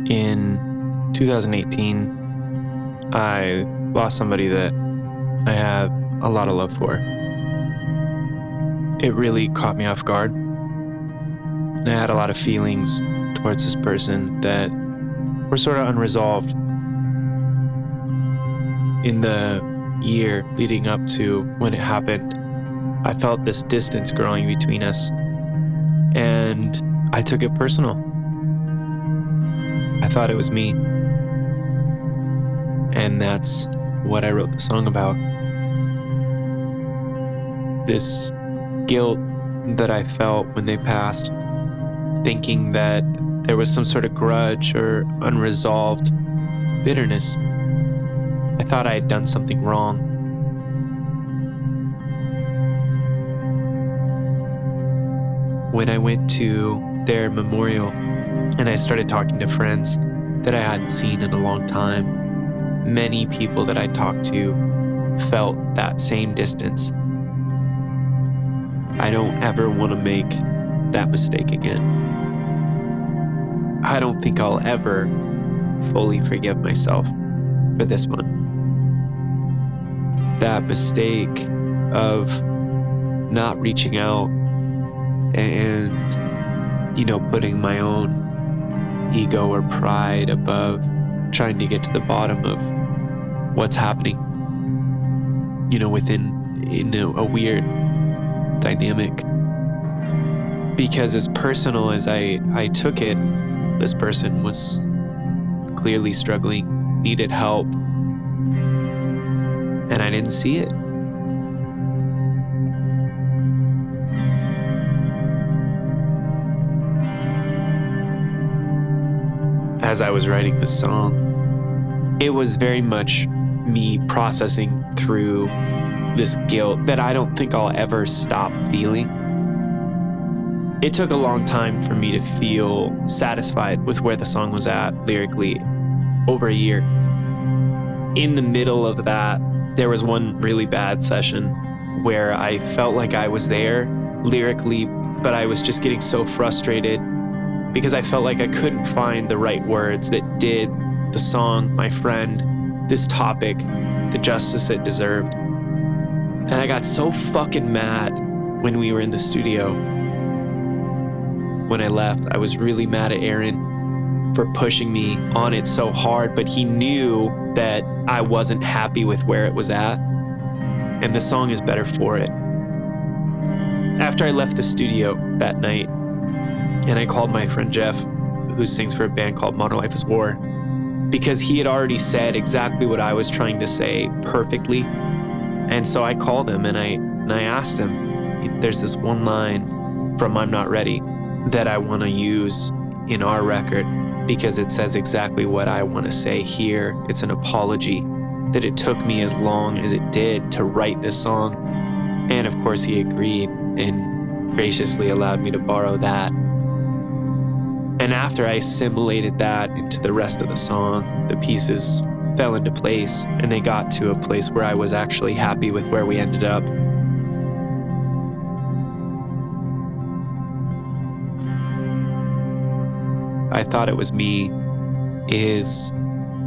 In 2018, I lost somebody that I have a lot of love for. It really caught me off guard. And I had a lot of feelings towards this person that were sort of unresolved. In the year leading up to when it happened, I felt this distance growing between us, and I took it personal. I thought it was me, and that's what I wrote the song about. This guilt that I felt when they passed, thinking that there was some sort of grudge or unresolved bitterness. I thought I had done something wrong. When I went to their memorial and I started talking to friends that I hadn't seen in a long time, many people that I talked to felt that same distance. I don't ever want to make that mistake again. I don't think I'll ever fully forgive myself for this one. That mistake of not reaching out and, putting my own ego or pride above trying to get to the bottom of what's happening, in a weird dynamic. Because as personal as I took it, this person was clearly struggling, needed help, and I didn't see it. As I was writing this song, it was very much me processing through this guilt that I don't think I'll ever stop feeling. It took a long time for me to feel satisfied with where the song was at lyrically, over a year. In the middle of that, there was one really bad session where I felt like I was there lyrically, but I was just getting so frustrated because I felt like I couldn't find the right words that did the song, my friend, this topic, the justice it deserved. And I got so fucking mad when we were in the studio. When I left, I was really mad at Aaron for pushing me on it so hard, but he knew that I wasn't happy with where it was at, and the song is better for it. After I left the studio that night, and I called my friend Jeff, who sings for a band called Modern Life is War, because he had already said exactly what I was trying to say perfectly. And so I called him and I asked him, there's this one line from I'm Not Ready that I want to use in our record because it says exactly what I want to say here. It's an apology that it took me as long as it did to write this song. And of course he agreed and graciously allowed me to borrow that. And after I assimilated that into the rest of the song, the pieces fell into place and they got to a place where I was actually happy with where we ended up. I Thought It Was Me is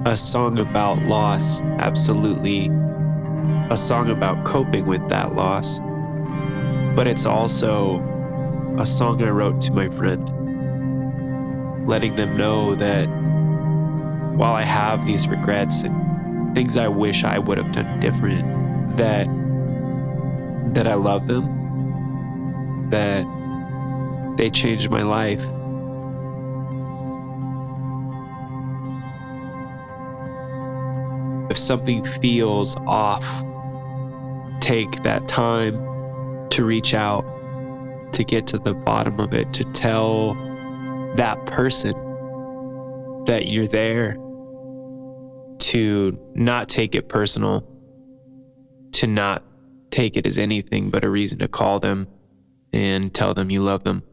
a song about loss, absolutely a song about coping with that loss, but it's also a song I wrote to my friend, letting them know that while I have these regrets and things I wish I would have done different, that I love them, that they changed my life. If something feels off, take that time to reach out, to get to the bottom of it, to tell that person that you're there, to not take it personal, to not take it as anything but a reason to call them and tell them you love them.